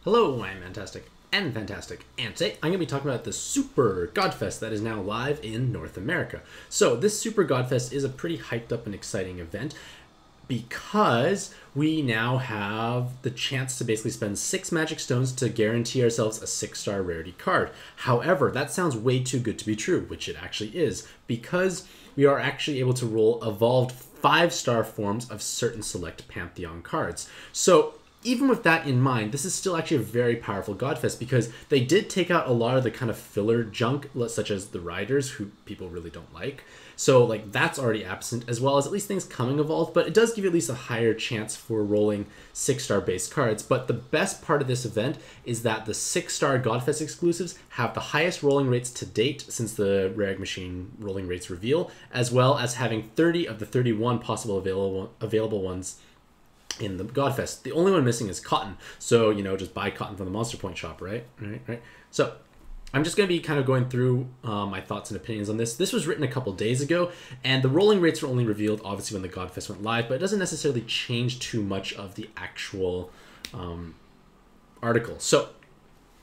Hello, I'm Mantastic and Fantastic, and today I'm going to be talking about the Super Godfest that is now live in North America. So this Super Godfest is a pretty hyped up and exciting event because we now have the chance to basically spend 6 magic stones to guarantee ourselves a 6-star rarity card. However, that sounds way too good to be true, which it actually is, because we are actually able to roll evolved 5-star forms of certain select Pantheon cards. So even with that in mind, this is still actually a very powerful Godfest because they did take out a lot of the kind of filler junk, such as the Riders, who people really don't like. So like that's already absent, as well as at least things coming evolved, but it does give you at least a higher chance for rolling 6-star base cards. But the best part of this event is that the 6-star Godfest exclusives have the highest rolling rates to date since the Rare Egg Machine rolling rates reveal, as well as having 30 of the 31 possible available ones in the Godfest. The only one missing is cotton. So, you know, just buy cotton from the Monster Point shop, right? Right. So I'm just going to be kind of going through my thoughts and opinions on this. This was written a couple days ago, and the rolling rates were only revealed, obviously, when the Godfest went live, but it doesn't necessarily change too much of the actual article. So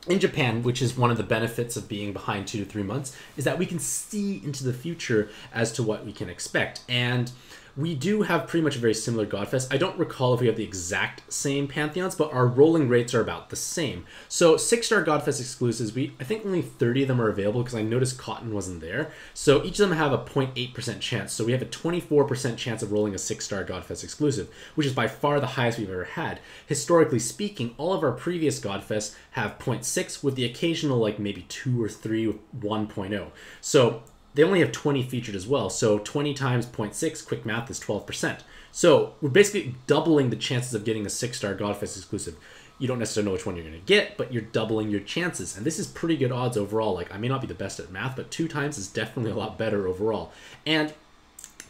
in Japan, which is one of the benefits of being behind 2 to 3 months, is that we can see into the future as to what we can expect. And we do have pretty much a very similar Godfest. I don't recall if we have the exact same Pantheons, but our rolling rates are about the same. So 6-star Godfest exclusives, I think only 30 of them are available because I noticed cotton wasn't there. So each of them have a 0.8% chance. So we have a 24% chance of rolling a 6-star Godfest exclusive, which is by far the highest we've ever had. Historically speaking, all of our previous Godfests have 0.6 with the occasional like maybe 2 or 3 with 1.0. So they only have 20 featured as well. So 20 times 0.6, quick math, is 12%. So we're basically doubling the chances of getting a 6-star Godfest exclusive. You don't necessarily know which one you're going to get, but you're doubling your chances. And this is pretty good odds overall. Like, I may not be the best at math, but 2 times is definitely a lot better overall. And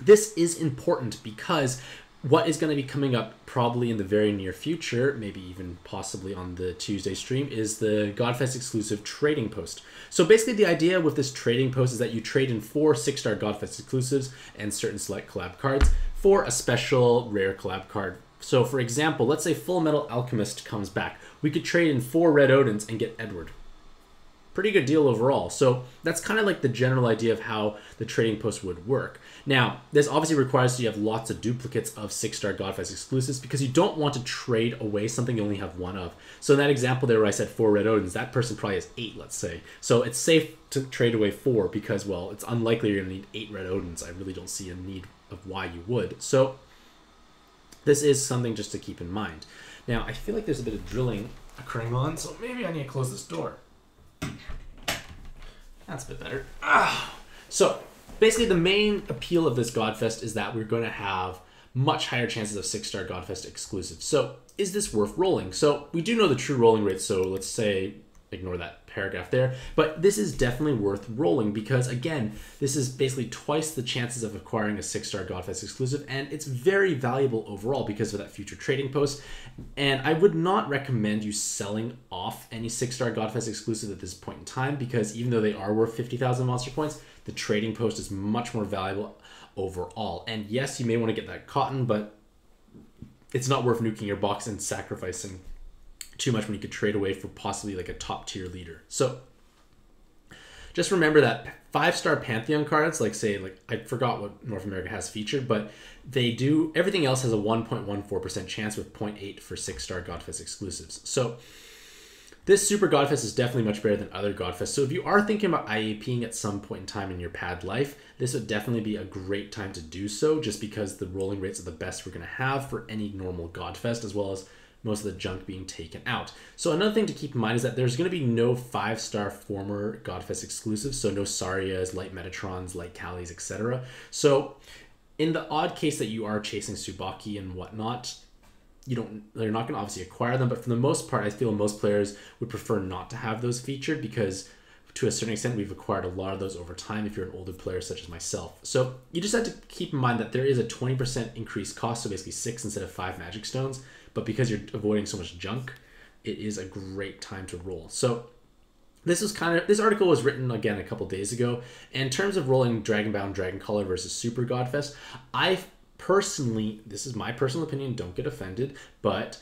this is important because what is going to be coming up probably in the very near future, maybe even possibly on the Tuesday stream, is the Godfest exclusive trading post. So basically the idea with this trading post is that you trade in 4 6-star Godfest exclusives and certain select collab cards for a special rare collab card. So for example, let's say Full Metal Alchemist comes back. We could trade in 4 Red Odins and get Edward. Pretty good deal overall. So that's kind of like the general idea of how the trading post would work. Now, this obviously requires you have lots of duplicates of 6-star Godfest exclusives because you don't want to trade away something you only have 1 of. So in that example there where I said 4 Red Odins, that person probably has 8, let's say. So it's safe to trade away 4 because, well, it's unlikely you're going to need 8 Red Odins. I really don't see a need of why you would. So this is something just to keep in mind. Now, I feel like there's a bit of drilling occurring on, so maybe I need to close this door. That's a bit better. So basically the main appeal of this Godfest is that we're going to have much higher chances of 6-star Godfest exclusives. So is this worth rolling? So we do know the true rolling rates, so let's say ignore that paragraph there, but this is definitely worth rolling because, again, this is basically twice the chances of acquiring a 6-star Godfest exclusive, and it's very valuable overall because of that future trading post. And I would not recommend you selling off any 6-star Godfest exclusive at this point in time because even though they are worth 50,000 monster points, the trading post is much more valuable overall. And yes, you may want to get that cotton, but it's not worth nuking your box and sacrificing too much when you could trade away for possibly like a top tier leader. So just remember that 5-star Pantheon cards, like say, like I forgot what North America has featured, but they do, everything else has a 1.14% chance with 0.8 for 6-star Godfest exclusives. So this Super Godfest is definitely much better than other Godfests. So if you are thinking about IAPing at some point in time in your pad life, this would definitely be a great time to do so just because the rolling rates are the best we're going to have for any normal Godfest, as well as most of the junk being taken out. So another thing to keep in mind is that there's going to be no 5-star former Godfest exclusives, so no Sarias, Light Metatrons, Light Callies, etc. So in the odd case that you are chasing Tsubaki and whatnot, they're not going to obviously acquire them, but for the most part, I feel most players would prefer not to have those featured because to a certain extent, we've acquired a lot of those over time if you're an older player such as myself. So you just have to keep in mind that there is a 20% increased cost, so basically 6 instead of 5 magic stones. But because you're avoiding so much junk, it is a great time to roll. So this article was written again a couple days ago. And in terms of rolling Dragonbound Dragoncaller versus Super Godfest, I personally, this is my personal opinion, don't get offended, but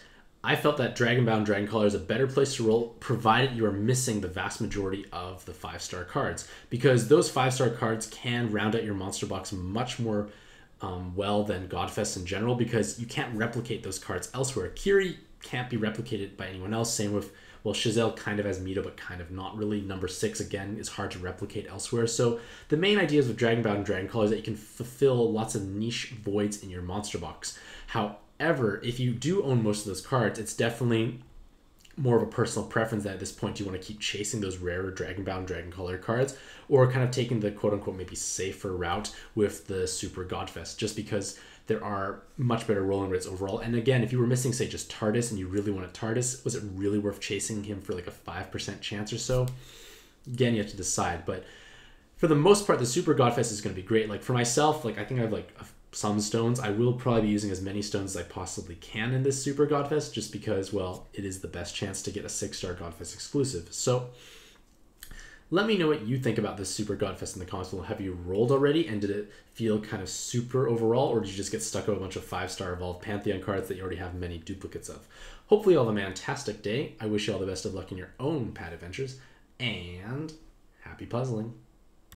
I felt that Dragonbound Dragoncaller is a better place to roll, provided you are missing the vast majority of the 5-star cards, because those 5-star cards can round out your monster box much more well than Godfest in general, because you can't replicate those cards elsewhere. Kiri can't be replicated by anyone else. Same with, well, Chazelle kind of has Mito, but kind of not really. Number 6, again, is hard to replicate elsewhere. So the main ideas with Dragonbound and Dragoncaller is that you can fulfill lots of niche voids in your monster box. However, if you do own most of those cards, it's definitely more of a personal preference that at this point you want to keep chasing those rarer Dragonbound Dragoncaller cards, or kind of taking the quote-unquote maybe safer route with the Super Godfest, just because there are much better rolling rates overall. And again, if you were missing, say, just TARDIS and you really wanted TARDIS, was it really worth chasing him for like a 5% chance or so? Again, you have to decide. But for the most part, the Super Godfest is going to be great. Like for myself, like I think I have like some stones. I will probably be using as many stones as I possibly can in this Super Godfest, just because, well, it is the best chance to get a 6-star Godfest exclusive. So let me know what you think about this Super Godfest in the comments below. Have you rolled already, and did it feel kind of super overall, or did you just get stuck with a bunch of 5-star Evolved Pantheon cards that you already have many duplicates of? Hopefully you all have a Mantastic day. I wish you all the best of luck in your own pad adventures, and happy puzzling.